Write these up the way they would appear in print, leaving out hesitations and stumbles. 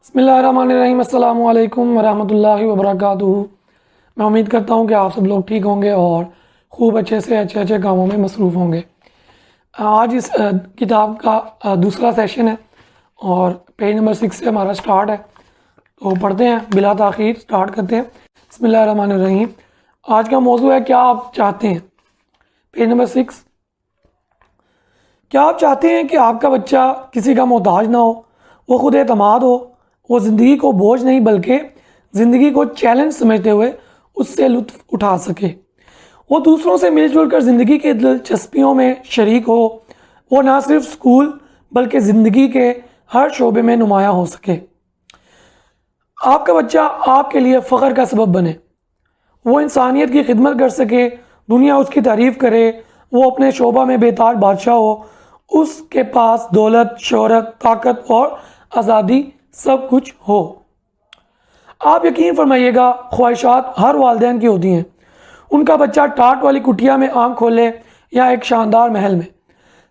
بسم اللہ الرحمن الرحیم، السلام علیکم ورحمۃ اللہ وبرکاتہ۔ میں امید کرتا ہوں کہ آپ سب لوگ ٹھیک ہوں گے اور خوب اچھے سے اچھے کاموں میں مصروف ہوں گے۔ آج اس کتاب کا دوسرا سیشن ہے اور پیج نمبر 6 سے ہمارا سٹارٹ ہے، تو پڑھتے ہیں بلا تاخیر، سٹارٹ کرتے ہیں۔ بسم اللہ الرحمن الرحیم۔ آج کا موضوع ہے کیا آپ چاہتے ہیں، پیج نمبر 6۔ کیا آپ چاہتے ہیں کہ آپ کا بچہ کسی کا محتاج نہ ہو، وہ خود اعتماد ہو، وہ زندگی کو بوجھ نہیں بلکہ زندگی کو چیلنج سمجھتے ہوئے اس سے لطف اٹھا سکے، وہ دوسروں سے مل جل کر زندگی کے دلچسپیوں میں شریک ہو، وہ نہ صرف اسکول بلکہ زندگی کے ہر شعبے میں نمایاں ہو سکے، آپ کا بچہ آپ کے لیے فخر کا سبب بنے، وہ انسانیت کی خدمت کر سکے، دنیا اس کی تعریف کرے، وہ اپنے شعبہ میں بے تاج بادشاہ ہو، اس کے پاس دولت، شہرت، طاقت اور آزادی سب کچھ ہو۔ آپ یقین فرمائیے گا، خواہشات ہر والدین کی ہوتی ہیں، ان کا بچہ ٹاٹ والی کٹیا میں آنکھ کھولے یا ایک شاندار محل میں۔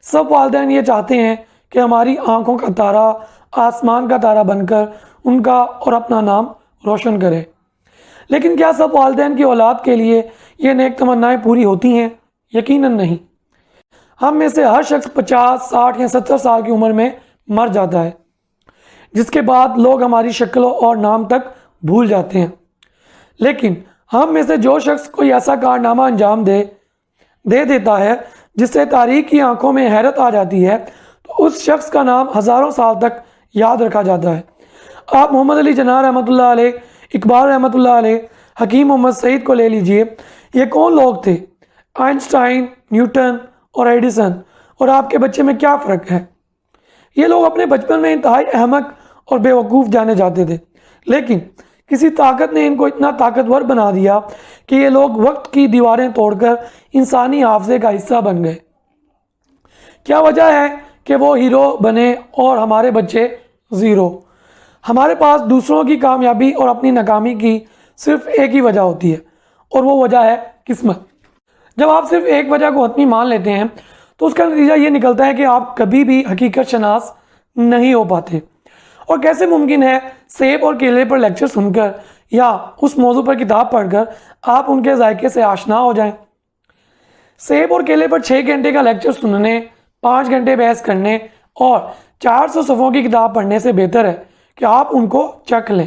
سب والدین یہ چاہتے ہیں کہ ہماری آنکھوں کا تارا آسمان کا تارا بن کر ان کا اور اپنا نام روشن کرے، لیکن کیا سب والدین کی اولاد کے لیے یہ نیک تمنائیں پوری ہوتی ہیں؟ یقیناً نہیں۔ ہم میں سے ہر شخص 50، 60 یا 70 سال کی عمر میں مر جاتا ہے، جس کے بعد لوگ ہماری شکلوں اور نام تک بھول جاتے ہیں، لیکن ہم میں سے جو شخص کوئی ایسا کارنامہ انجام دے دیتا ہے جس سے تاریخ کی آنکھوں میں حیرت آ جاتی ہے، تو اس شخص کا نام ہزاروں سال تک یاد رکھا جاتا ہے۔ آپ محمد علی جناح رحمۃ اللہ علیہ، اقبال رحمۃ اللہ علیہ، حکیم محمد سعید کو لے لیجئے، یہ کون لوگ تھے؟ آئنسٹائن، نیوٹن اور ایڈیسن، اور آپ کے بچے میں کیا فرق ہے؟ یہ لوگ اپنے بچپن میں انتہائی احمق اور بے وقوف جانے جاتے تھے، لیکن کسی طاقت نے ان کو اتنا طاقتور بنا دیا کہ یہ لوگ وقت کی دیواریں توڑ کر انسانی حافظے کا حصہ بن گئے۔ کیا وجہ ہے کہ وہ ہیرو بنے اور ہمارے بچے زیرو؟ ہمارے پاس دوسروں کی کامیابی اور اپنی ناکامی کی صرف ایک ہی وجہ ہوتی ہے، اور وہ وجہ ہے قسمت۔ جب آپ صرف ایک وجہ کو حتمی مان لیتے ہیں تو اس کا نتیجہ یہ نکلتا ہے کہ آپ کبھی بھی حقیقت شناس نہیں ہو پاتے۔ اور کیسے ممکن ہے سیب اور کیلے پر لیکچر سن کر یا اس موضوع پر کتاب پڑھ کر آپ ان کے ذائقے سے آشنا ہو جائیں؟ سیب اور کیلے پر 6 گھنٹے کا لیکچر سننے، 5 گھنٹے بحث کرنے اور 400 صفحوں کی کتاب پڑھنے سے بہتر ہے کہ آپ ان کو چکھ لیں۔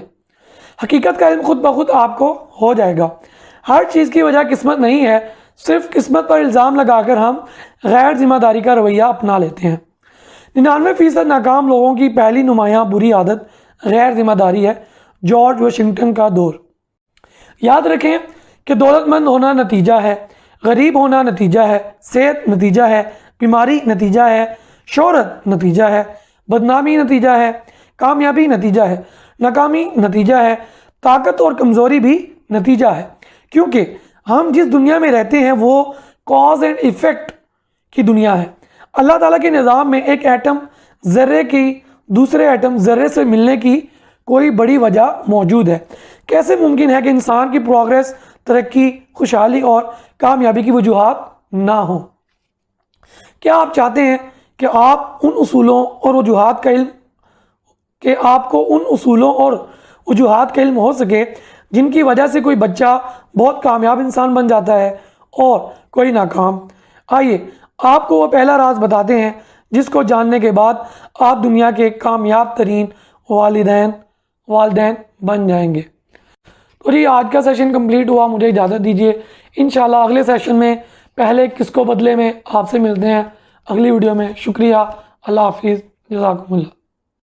حقیقت کا علم خود بخود آپ کو ہو جائے گا۔ ہر چیز کی وجہ قسمت نہیں ہے، صرف قسمت پر الزام لگا کر ہم غیر ذمہ داری کا رویہ اپنا لیتے ہیں۔ 99% ناکام لوگوں کی پہلی نمایاں بری عادت غیر ذمہ داری ہے۔ جارج واشنگٹن کا دور۔ یاد رکھیں کہ دولت مند ہونا نتیجہ ہے، غریب ہونا نتیجہ ہے، صحت نتیجہ ہے، بیماری نتیجہ ہے، شہرت نتیجہ ہے، بدنامی نتیجہ ہے، کامیابی نتیجہ ہے، ناکامی نتیجہ ہے، طاقت اور کمزوری بھی نتیجہ ہے، کیونکہ ہم جس دنیا میں رہتے ہیں وہ کاز اینڈ ایفیکٹ کی دنیا ہے۔ اللہ تعالیٰ کے نظام میں ایک ایٹم ذرے کی دوسرے ایٹم ذرے سے ملنے کی کوئی بڑی وجہ موجود ہے۔ کیسے ممکن ہے کہ انسان کی پروگریس، ترقی، خوشحالی اور کامیابی کی وجوہات نہ ہوں؟ کیا آپ چاہتے ہیں کہ آپ ان اصولوں اور وجوہات کا علم ہو سکے جن کی وجہ سے کوئی بچہ بہت کامیاب انسان بن جاتا ہے اور کوئی ناکام؟ آئیے آپ کو وہ پہلا راز بتاتے ہیں جس کو جاننے کے بعد آپ دنیا کے کامیاب ترین والدین بن جائیں گے۔ تو جی آج کا سیشن کمپلیٹ ہوا، مجھے اجازت دیجیے، انشاءاللہ اگلے سیشن میں پہلے کس کو بدلے میں آپ سے ملتے ہیں اگلی ویڈیو میں۔ شکریہ، اللہ حافظ، جزاکم اللہ۔